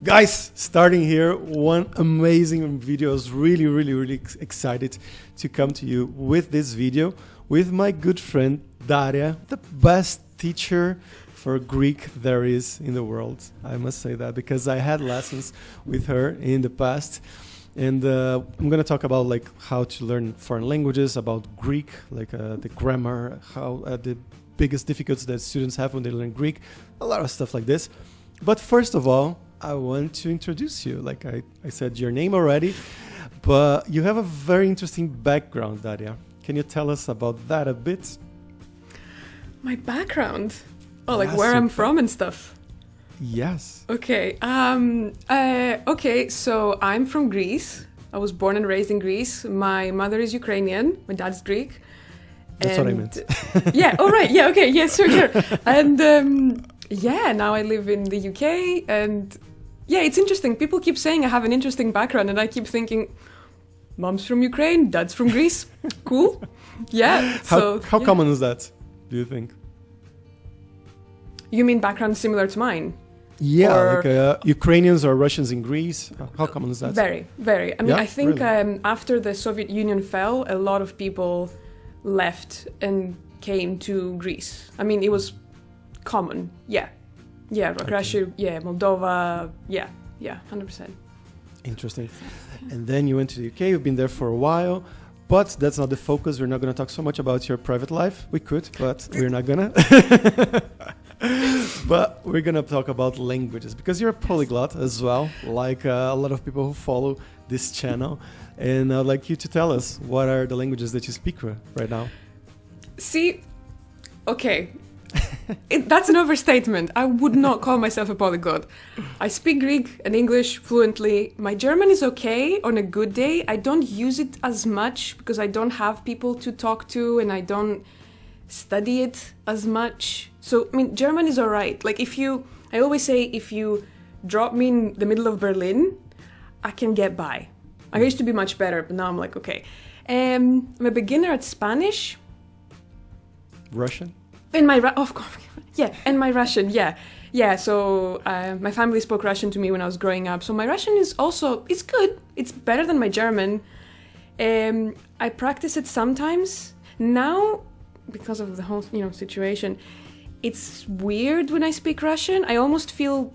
Guys, starting here, one amazing video. I was really excited to come to you with this video with my good friend Daria, the best teacher for Greek there is in the world. I must say that because I had lessons with her in the past. And I'm going to talk about like how to learn foreign languages, about Greek, like the grammar, how the biggest difficulties that students have when they learn Greek, a lot of stuff like this. But first of all, I want to introduce you. Like I said your name already, but you have a very interesting background, Daria. Can you tell us about that a bit? My background? Oh, like where I'm from and stuff? Yes. Okay. Okay, so I'm from Greece. I was born and raised in Greece. My mother is Ukrainian. My dad's Greek. That's what I meant. Yeah. Oh, right. Yeah. Okay. Yeah. Sure. And yeah, now I live in the UK. And yeah, it's interesting. People keep saying I have an interesting background, and I keep thinking, mom's from Ukraine, dad's from Greece. Cool. Yeah. How common is that, do you think? You mean background similar to mine? Yeah, like Ukrainians or Russians in Greece. How common is that? Very. I mean, Yeah, I think really? after the Soviet Union fell, a lot of people left and came to Greece. I mean, it was common. Yeah, like Russia, yeah, Moldova, yeah, 100%. Interesting. And then you went to the UK. You've been there for a while. But that's not the focus. We're not going to talk so much about your private life. We could, but we're not going to. But we're going to talk about languages because you're a polyglot as well, like a lot of people who follow this channel. And I'd like you to tell us what are the languages that you speak right now. See, okay, that's an overstatement. I would not call myself a polyglot. I speak Greek and English fluently. My German is okay on a good day. I don't use it as much because I don't have people to talk to and I don't study it as much. So, I mean, German is all right. Like I always say, if you drop me in the middle of Berlin, I can get by. I used to be much better, but now I'm like, okay. I'm a beginner at Spanish. Russian? And my Russian, yeah. So my family spoke Russian to me when I was growing up. So my Russian is also, it's good. It's better than my German. I practice it sometimes. Now, because of the whole, situation, it's weird when I speak Russian. I almost feel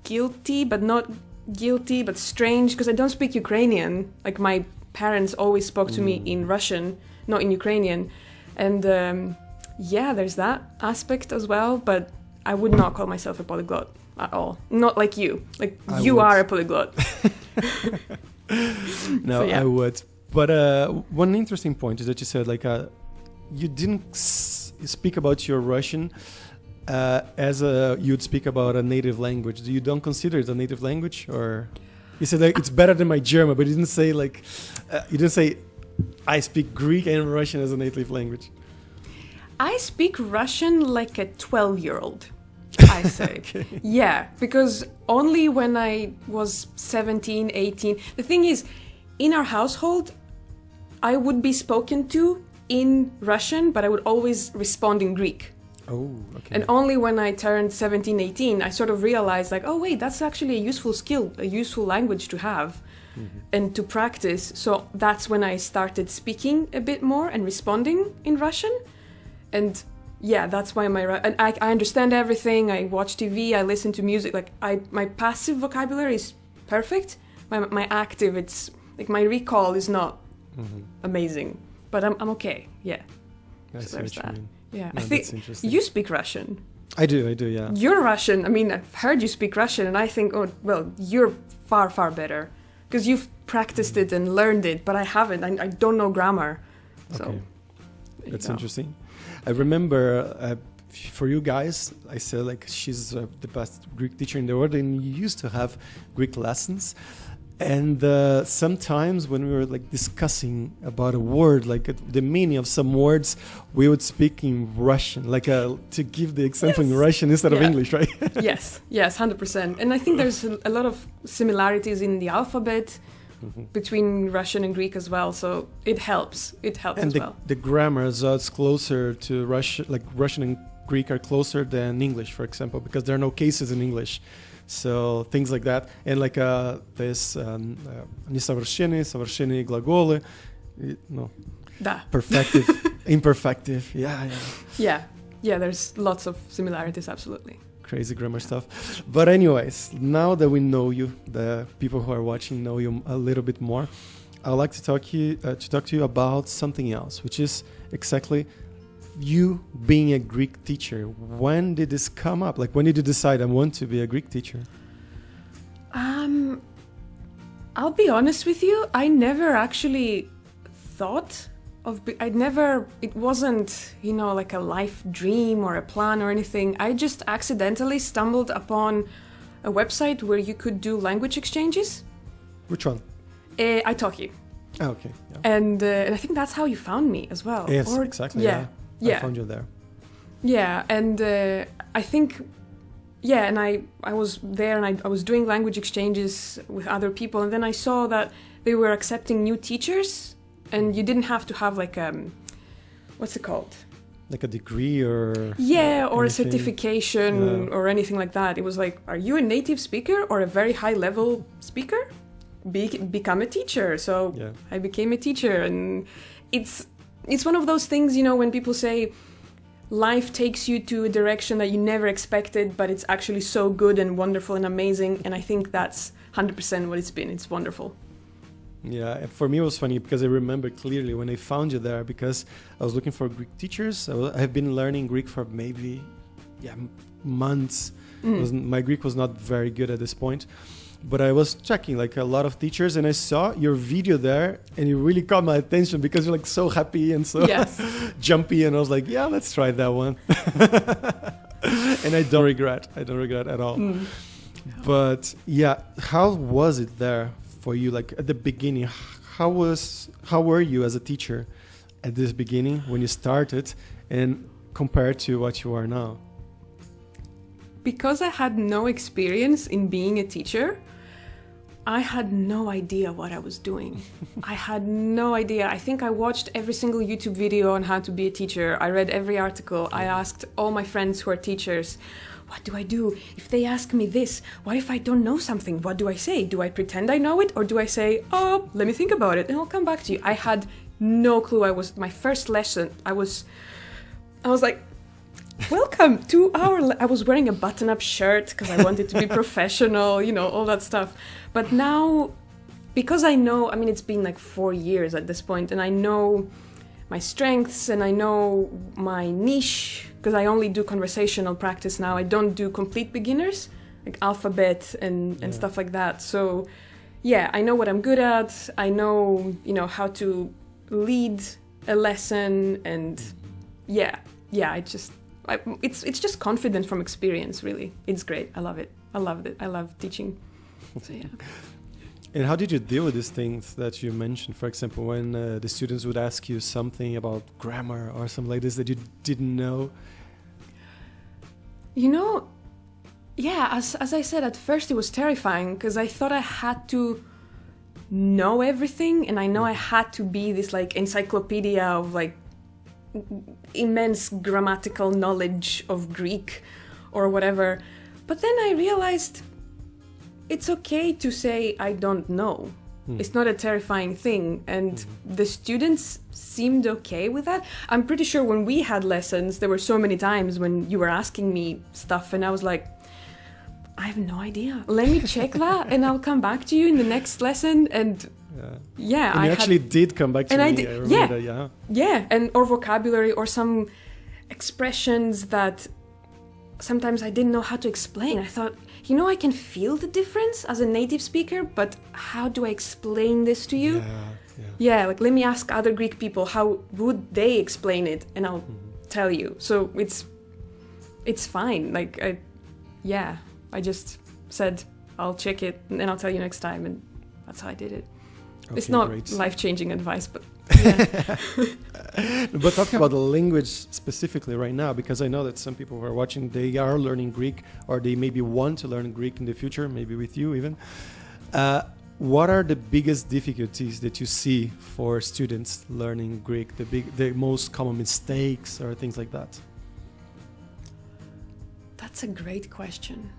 guilty, but not guilty, but strange, because I don't speak Ukrainian. Like my parents always spoke to me in Russian, not in Ukrainian. And yeah, there's that aspect as well, but I would not call myself a polyglot at all. Not like you. Like you are a polyglot. No, so, yeah. I would. But one interesting point is that you said you didn't speak about your Russian as you'd speak about a native language. You don't consider it a native language, or you said it's better than my German, but you didn't say I speak Greek and Russian as a native language. I speak Russian like a 12-year-old, I say. Okay. Yeah, because only when I was 17, 18. The thing is, in our household, I would be spoken to in Russian, but I would always respond in Greek. Oh, okay. And only when I turned 17, 18, I sort of realized oh wait, that's actually a useful skill, a useful language to have and to practice. So that's when I started speaking a bit more and responding in Russian. And yeah, that's why I understand everything. I watch TV, I listen to music. My passive vocabulary is perfect. My active, it's like my recall is not amazing, but I'm okay. Yeah. So there's that. Yeah, no, I think you speak Russian. I do, yeah. You're Russian. I mean, I've heard you speak Russian, and I think, oh, well, you're far better because you've practiced it and learned it, but I haven't. I don't know grammar. So okay. That's interesting. I remember for you guys, I said she's the best Greek teacher in the world, and you used to have Greek lessons. And sometimes when we were discussing about a word, the meaning of some words, we would speak in Russian, to give the example in Russian instead of English, right? Yes, 100%. And I think there's a lot of similarities in the alphabet between Russian and Greek as well, so it helps. It helps and as well. And the grammar is closer to Russian, Russian and Greek are closer than English, for example, because there are no cases in English. So things like that. And like this несовершенные глаголы, no, Da. perfective, imperfective. Yeah, yeah. Yeah. Yeah, there's lots of similarities, absolutely. Crazy grammar stuff. But anyways, now that we know you, the people who are watching know you a little bit more, I'd like to talk to you about something else, which is exactly you being a Greek teacher. When did this come up? Like, when did you decide I want to be a Greek teacher? I'll be honest with you, I never actually thought it wasn't, like a life dream or a plan or anything. I just accidentally stumbled upon a website where you could do language exchanges. Which one? Italki. Oh, okay. Yeah. And I think that's how you found me as well. Yes, exactly. Yeah. I found you there. Yeah, and I think, and I was there and I was doing language exchanges with other people, and then I saw that they were accepting new teachers, and you didn't have to have like what's it called? Like a degree or... Yeah, or anything. A certification or anything like that. It was like, are you a native speaker or a very high level speaker? Become a teacher. So I became a teacher, and it's one of those things, when people say life takes you to a direction that you never expected, but it's actually so good and wonderful and amazing. And I think that's 100% what it's been. It's wonderful. Yeah, and for me it was funny because I remember clearly when I found you there, because I was looking for Greek teachers. I have been learning Greek for maybe months. My Greek was not very good at this point. But I was checking like a lot of teachers, and I saw your video there, and it really caught my attention because you're like so happy and so jumpy, and I was like, yeah, let's try that one. And I don't regret at all. But yeah, how was it there for you? Like at the beginning, how were you as a teacher at this beginning when you started, and compared to what you are now? Because I had no experience in being a teacher, I had no idea what I was doing. I had no idea. I think I watched every single YouTube video on how to be a teacher. I read every article. I asked all my friends who are teachers, what do I do? If they ask me this, what if I don't know something? What do I say? Do I pretend I know it? Or do I say, oh, let me think about it and I'll come back to you? I had no clue. My first lesson, I was like, welcome to I was wearing a button-up shirt because I wanted to be professional, all that stuff. But now, because I know, it's been like 4 years at this point, and I know my strengths and I know my niche, because I only do conversational practice now. I don't do complete beginners, like alphabet and stuff like that. So, I know what I'm good at. I know, how to lead a lesson, and it's just confidence from experience, really. It's great. I love it. I loved it. I love teaching. So, yeah. And how did you deal with these things that you mentioned? For example, when the students would ask you something about grammar or something like this that you didn't know? As I said, at first it was terrifying because I thought I had to know everything, and I know I had to be this like encyclopedia of like immense grammatical knowledge of Greek or whatever. But then I realized it's okay to say I don't know. It's not a terrifying thing, and the students seemed okay with that. I'm pretty sure when we had lessons, there were so many times when you were asking me stuff and I was like, I have no idea. Let me check that and I'll come back to you in the next lesson. And and you actually did come back to me. I remember that, or vocabulary or some expressions that sometimes I didn't know how to explain. I thought, I can feel the difference as a native speaker, but how do I explain this to you? Like let me ask other Greek people, how would they explain it? And I'll tell you. So it's fine. Like, I just said, I'll check it and then I'll tell you next time. And that's how I did it. Okay, it's not life-changing advice, but But talking about the language specifically right now, because I know that some people who are watching, they are learning Greek, or they maybe want to learn Greek in the future, maybe with you even. What are the biggest difficulties that you see for students learning Greek? The most common mistakes or things like that? That's a great question.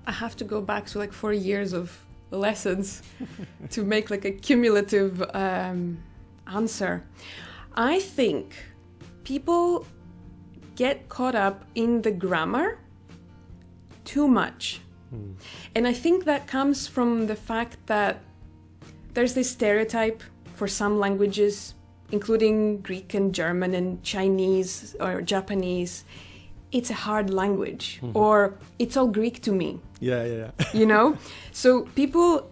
I have to go back to like 4 years of lessons to make like a cumulative answer. I think people get caught up in the grammar too much. And I think that comes from the fact that there's this stereotype for some languages, including Greek and German and Chinese or Japanese. It's a hard language, or it's all Greek to me. Yeah. You know? So people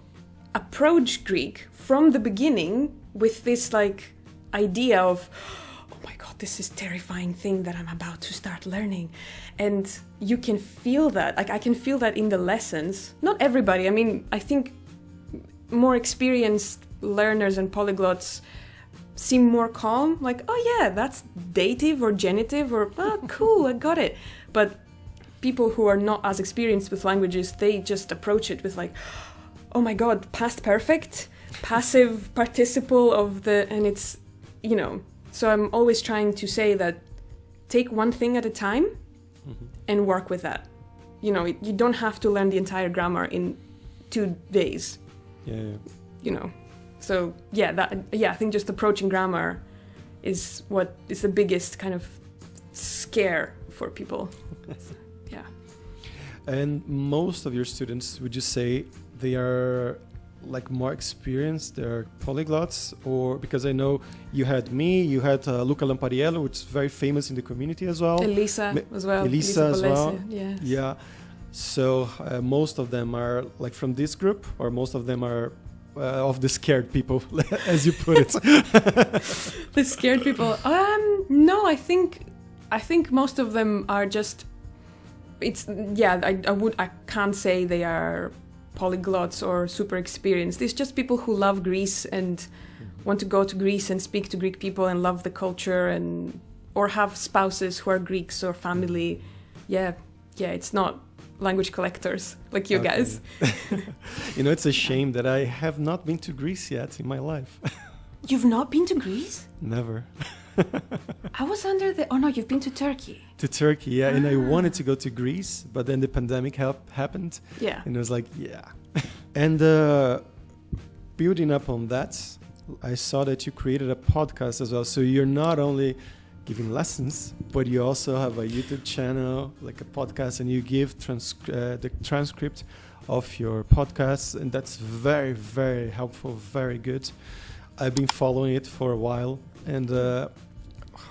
approach Greek from the beginning with this like idea of, oh my God, this is terrifying thing that I'm about to start learning. And you can feel that. Like I can feel that in the lessons. Not everybody. I mean, I think more experienced learners and polyglots seem more calm, like, oh yeah, that's dative or genitive, or oh, cool, I got it. But people who are not as experienced with languages, they just approach it with like, oh my God, past perfect, passive participle of the, and it's, you know, so I'm always trying to say that take one thing at a time and work with that. You know, you don't have to learn the entire grammar in 2 days. Yeah. You know. So I think just approaching grammar is what is the biggest kind of scare for people. Yeah. And most of your students, would you say they are like more experienced, they're polyglots? Or because I know you had me, you had Luca Lampariello, which is very famous in the community as well. Elisa as well. Elisa as well. Yes. Yeah. So most of them are like from this group, or most of them are of the scared people, as you put it. The scared people. No, I think most of them are just. It's I can't say they are polyglots or super experienced. It's just people who love Greece and want to go to Greece and speak to Greek people and love the culture, and or have spouses who are Greeks or family. Yeah, it's not language collectors like you guys. You know, it's a shame that I have not been to Greece yet in my life. You've not been to Greece? Never. I was under the... Oh no, you've been to Turkey. To Turkey, yeah. And I wanted to go to Greece, but then the pandemic happened. Yeah. And I was like, yeah. And building up on that, I saw that you created a podcast as well. So you're not only giving lessons, but you also have a YouTube channel, like a podcast, and you give the transcript of your podcasts, and that's very, very helpful, very good. I've been following it for a while. And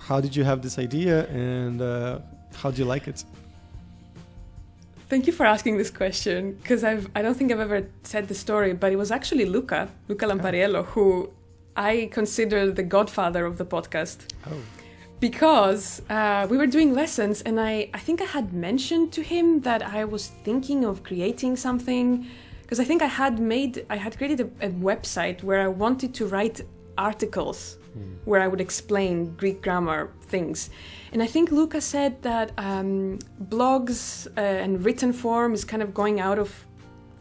how did you have this idea, and how do you like it? Thank you for asking this question, because I don't think I've ever said the story, but it was actually Luca Lampariello, who I consider the godfather of the podcast. Oh. Because we were doing lessons, and I think I had mentioned to him that I was thinking of creating something, because I think I had created a website where I wanted to write articles where I would explain Greek grammar things. And I think Luca said that blogs and written form is kind of going out of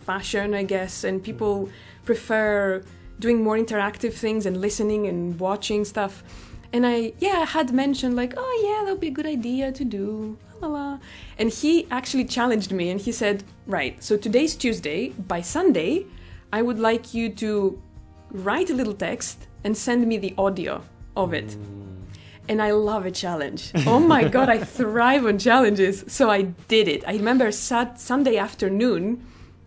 fashion, I guess, and people prefer doing more interactive things and listening and watching stuff. And I had mentioned like, oh yeah, that would be a good idea to do. La, la. And he actually challenged me, and he said, right, so today's Tuesday, by Sunday, I would like you to write a little text and send me the audio of it. And I love a challenge. Oh my God, I thrive on challenges. So I did it. I remember Sunday afternoon,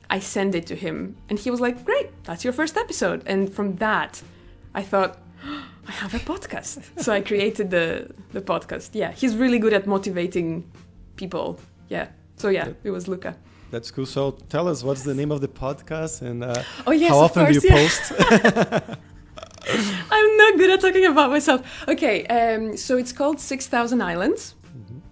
I sent it to him, and he was like, great, that's your first episode. And from that, I thought, I have a podcast. So I created the podcast. Yeah, he's really good at motivating people. Yeah. So yeah, it was Luca. That's cool. So tell us, what's the name of the podcast, and yes, how often do you post? I'm not good at talking about myself. Okay, so it's called 6,000 Islands,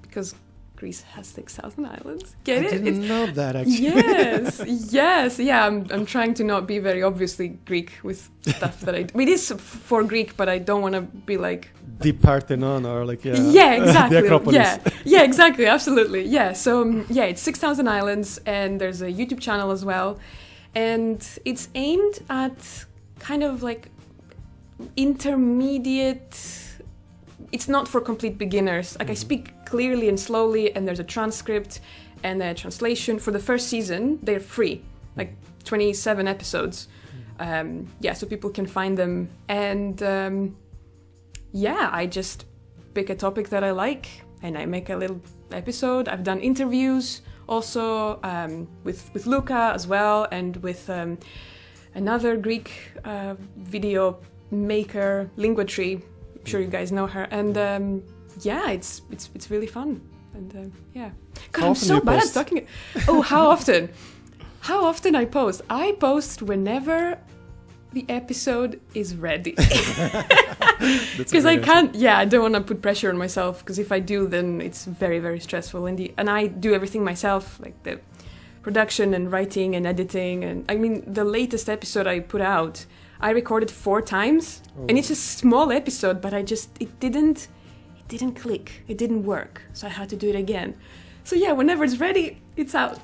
because Greece has 6,000 islands. Get it? I didn't know that, actually. Yes. Yeah, I'm trying to not be very obviously Greek with stuff that I do. It is for Greek, but I don't want to be like... The Parthenon or like, yeah, exactly. The Acropolis. Yeah, exactly. Absolutely. Yeah, so it's 6,000 islands, and there's a YouTube channel as well. And it's aimed at kind of like intermediate... It's not for complete beginners. Like I speak clearly and slowly, and there's a transcript, and the translation. For the first season, they're free, like 27 episodes. So people can find them. And I just pick a topic that I like and I make a little episode. I've done interviews also with Luca as well, and with another Greek video maker, LinguaTree. I'm sure you guys know her. And it's really fun. And God, I'm so bad at talking. Oh, how often? How often I post? I post whenever the episode is ready. Because I can't, I don't want to put pressure on myself, because if I do, then it's very, very stressful. And I do everything myself, like the production and writing and editing. And I mean, the latest episode I put out, I recorded 4 times. And it's a small episode, but it didn't click. It didn't work. So I had to do it again. So whenever it's ready, it's out.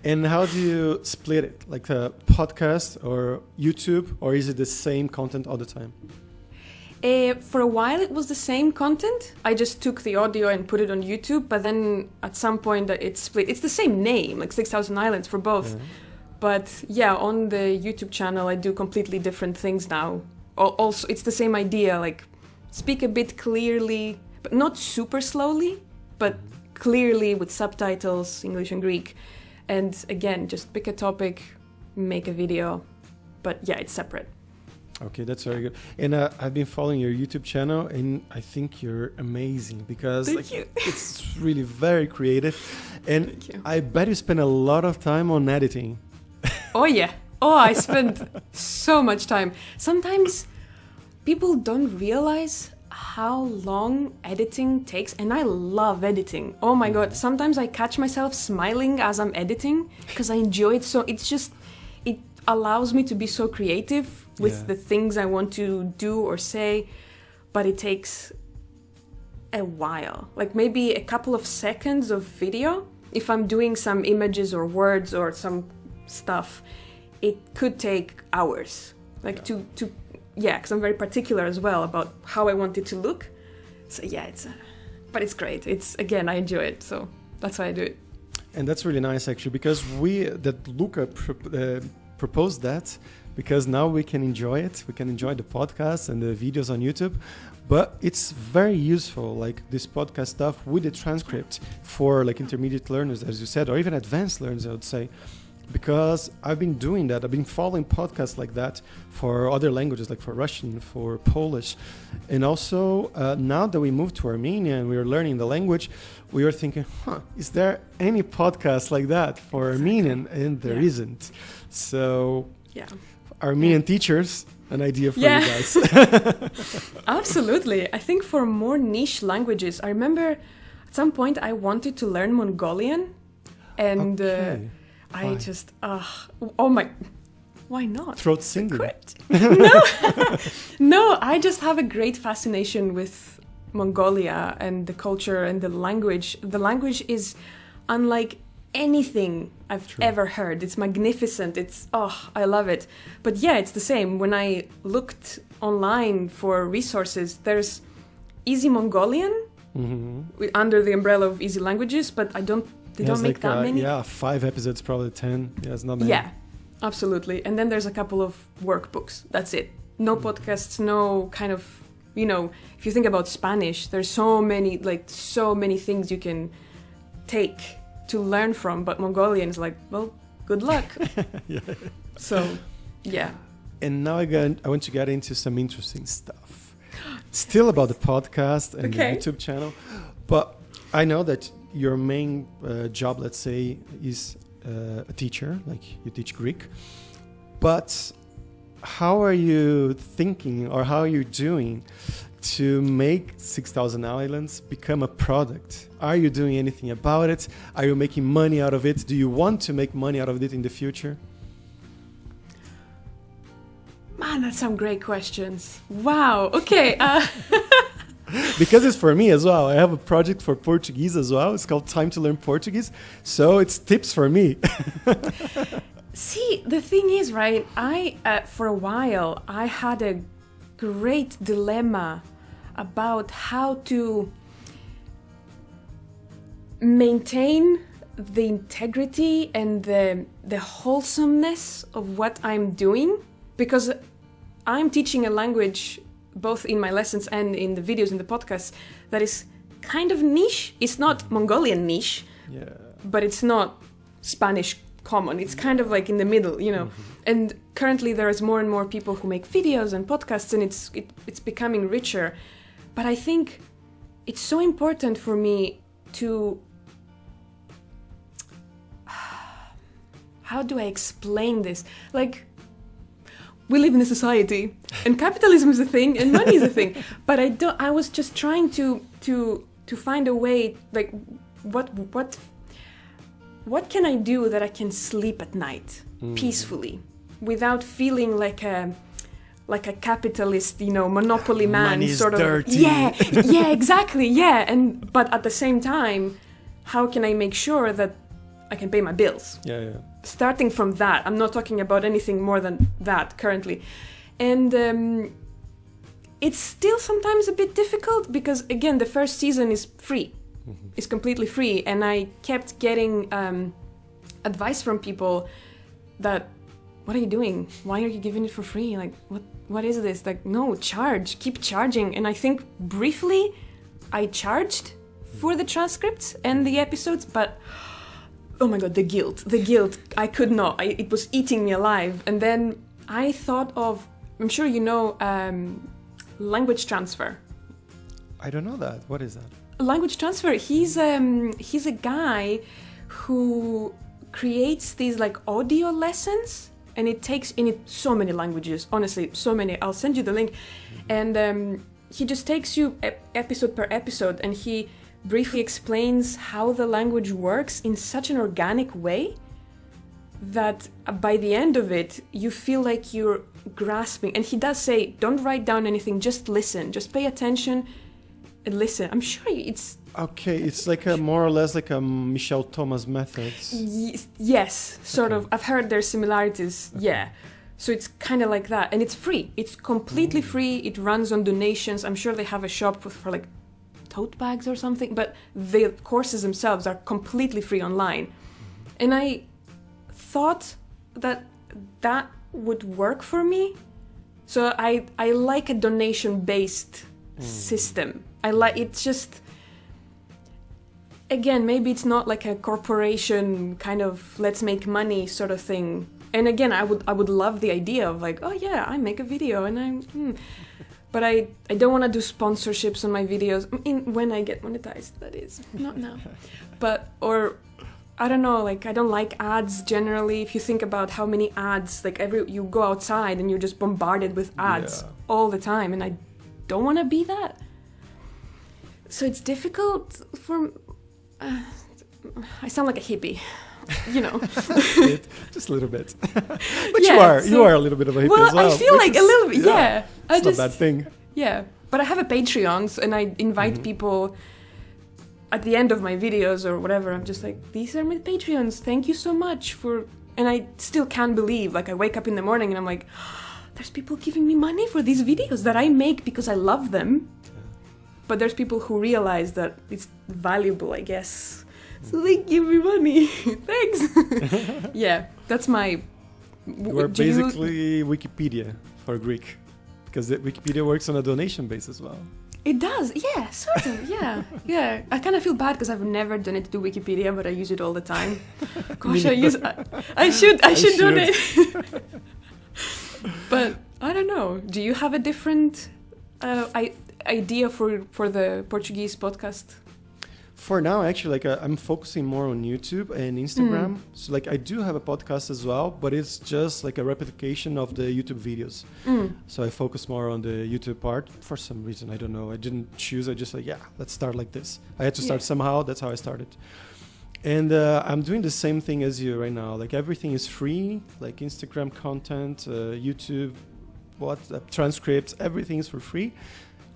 And how do you split it? Like a podcast or YouTube, or is it the same content all the time? For a while it was the same content. I just took the audio and put it on YouTube, but then at some point it's split. It's the same name, like 6,000 Islands for both. But on the YouTube channel I do completely different things now. Also, it's the same idea, like speak a bit clearly, but not super slowly, but clearly with subtitles, English and Greek. And again, just pick a topic, make a video. But it's separate. Okay, that's very good. And I've been following your YouTube channel, and I think you're amazing, because Thank you. It's really very creative. And I bet you spend a lot of time on editing. Oh, yeah. Oh, I spend so much time. Sometimes people don't realize how long editing takes, and I love editing. Oh my God, sometimes I catch myself smiling as I'm editing because I enjoy it. So it allows me to be so creative with the things I want to do or say, but it takes a while, like maybe a couple of seconds of video. If I'm doing some images or words or some stuff, it could take hours, like to because I'm very particular as well about how I want it to look. So but it's great. Again, I enjoy it, so that's why I do it. And that's really nice, actually, because Luca proposed that, because now we can enjoy it. We can enjoy the podcast and the videos on YouTube, but it's very useful, like this podcast stuff with the transcript for like intermediate learners, as you said, or even advanced learners, I would say. Because I've been doing that. I've been following podcasts like that for other languages, like for Russian, for Polish. And also, now that we moved to Armenia and we are learning the language, we are thinking, is there any podcast like that for Armenian? And there isn't. So, Armenian teachers, an idea for you guys. Absolutely. I think for more niche languages, I remember at some point I wanted to learn Mongolian. And... I just, why not? Throat singing. No, I just have a great fascination with Mongolia and the culture and the language. The language is unlike anything I've ever heard. It's magnificent. I love it. But it's the same. When I looked online for resources, there's Easy Mongolian under the umbrella of Easy Languages, but they don't make that many. 5 episodes, probably 10. It's not many. Yeah, absolutely. And then there's a couple of workbooks. That's it. No podcasts, no kind of, if you think about Spanish, there's so many things you can take to learn from. But Mongolian is like, well, good luck. So, And now I want to get into some interesting stuff. Still about the podcast and the YouTube channel. But I know that your main job, let's say, is a teacher, like you teach Greek. But how are you thinking, or how are you doing to make 6,000 Islands become a product? Are you doing anything about it? Are you making money out of it? Do you want to make money out of it in the future? Man, that's some great questions. Wow. Okay. Because it's for me as well. I have a project for Portuguese as well. It's called Time to Learn Portuguese. So it's tips for me. See, the thing is, right, for a while, I had a great dilemma about how to maintain the integrity and the wholesomeness of what I'm doing, because I'm teaching a language both in my lessons and in the videos in the podcast that is kind of niche. It's not Mongolian niche, but it's not Spanish common. It's kind of like in the middle, you know. And currently there is more and more people who make videos and podcasts, and it's becoming richer. But I think it's so important for me to... How do I explain this? Like, we live in a society, and capitalism is a thing, and money is a thing. But I was just trying to find a way, like, what can I do that I can sleep at night peacefully, without feeling like a capitalist, you know, monopoly man, Money's sort of. dirty. Yeah, exactly. Yeah, but at the same time, how can I make sure that I can pay my bills? Yeah. Starting from that, I'm not talking about anything more than that currently. And it's still sometimes a bit difficult because, again, the first season is free. It's completely free. And I kept getting advice from people that, what are you doing? Why are you giving it for free? Like, what is this? Like, no, charge, keep charging. And I think briefly I charged for the transcripts and the episodes, but oh my God, the guilt, I could not, it was eating me alive. And then I thought of, I'm sure you know, language transfer. I don't know that. What is that? Language transfer, he's a guy who creates these like audio lessons, and it takes in it so many languages, honestly, so many. I'll send you the link. And he just takes you episode per episode, and he briefly explains how the language works in such an organic way that by the end of it, you feel like you're grasping. And he does say, don't write down anything, just listen, just pay attention and listen. I'm sure it's... Okay, it's like a more or less like a Michel Thomas methods. Yes, sort of. I've heard there's similarities, yeah. So it's kind of like that. And it's free. It's completely free. It runs on donations. I'm sure they have a shop for like tote bags or something, but the courses themselves are completely free online. And I thought that would work for me. So I like a donation-based system. I like, it's just, again, maybe it's not like a corporation kind of let's make money sort of thing. And again, I would love the idea of like, oh yeah, I make a video and but I don't want to do sponsorships on my videos. When I get monetized, that is, not now. But, or, I don't know, like, I don't like ads generally. If you think about how many ads, like, you go outside and you're just bombarded with ads all the time, and I don't want to be that. So it's difficult for... I sound like a hippie, you know. Just a little bit. But you are a little bit of a hippie as well. I feel like a little bit, yeah. It's not a bad thing. Yeah, but I have a Patreon, and I invite people at the end of my videos or whatever. I'm just like, these are my Patreons. Thank you so much for... And I still can't believe, like, I wake up in the morning and I'm like, there's people giving me money for these videos that I make because I love them. But there's people who realize that it's valuable, I guess. So they give me money. Thanks. Yeah, that's my... We're basically Wikipedia for Greek. Because Wikipedia works on a donation base as well. It does, yeah, sort of, yeah. Yeah, I kind of feel bad because I've never donated to Wikipedia, but I use it all the time. Gosh, I should donate. But I don't know. Do you have a different idea for the Portuguese podcast? For now, actually, like I'm focusing more on YouTube and Instagram. So like I do have a podcast as well, but it's just like a replication of the YouTube videos. So I focus more on the YouTube part for some reason. I don't know. I didn't choose. I just like, yeah, let's start like this. I had to start somehow. That's how I started. And I'm doing the same thing as you right now. Like everything is free, like Instagram content, YouTube, transcripts, everything is for free.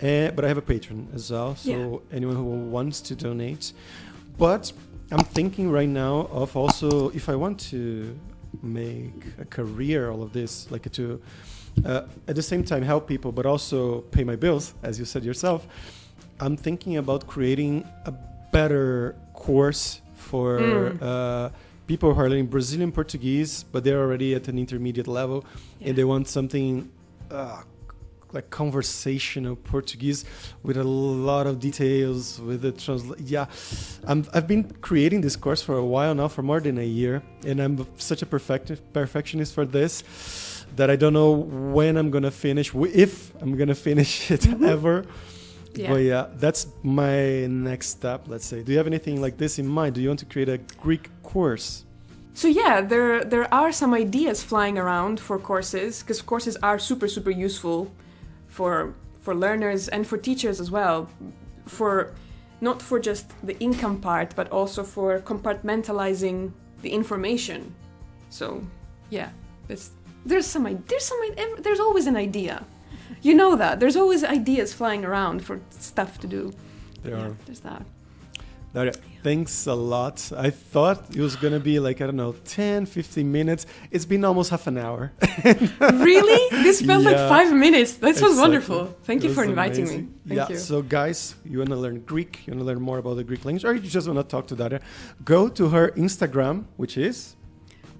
But I have a Patreon as well, so anyone who wants to donate. But I'm thinking right now of also, if I want to make a career all of this, like to at the same time help people, but also pay my bills, as you said yourself, I'm thinking about creating a better course for people who are learning Brazilian Portuguese, but they're already at an intermediate level, and they want something like conversational Portuguese with a lot of details with the I've been creating this course for a while now, for more than a year, and I'm such a perfectionist for this that I don't know when I'm gonna finish, if I'm gonna finish it ever. But that's my next step, let's say. Do you have anything like this in mind? Do you want to create a Greek course? So there are some ideas flying around for courses, because courses are super useful for learners and for teachers as well, for not for just the income part, but also for compartmentalizing the information. So there's always an idea. You know that there's always ideas flying around for stuff to do. There's that. Daria, thanks a lot. I thought it was going to be like, 10, 15 minutes. It's been almost half an hour. Really? This felt like 5 minutes. This was wonderful. Thank you for inviting me. Thank you. So guys, you want to learn Greek, you want to learn more about the Greek language, or you just want to talk to Daria, go to her Instagram, which is?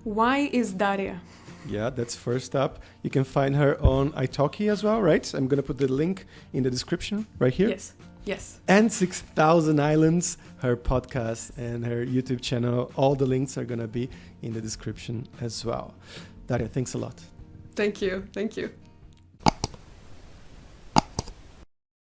Why is Daria? Yeah, that's first up. You can find her on italki as well, right? I'm going to put the link in the description right here. Yes. And 6,000 Islands, her podcast and her YouTube channel. All the links are going to be in the description as well. Daria, thanks a lot. Thank you.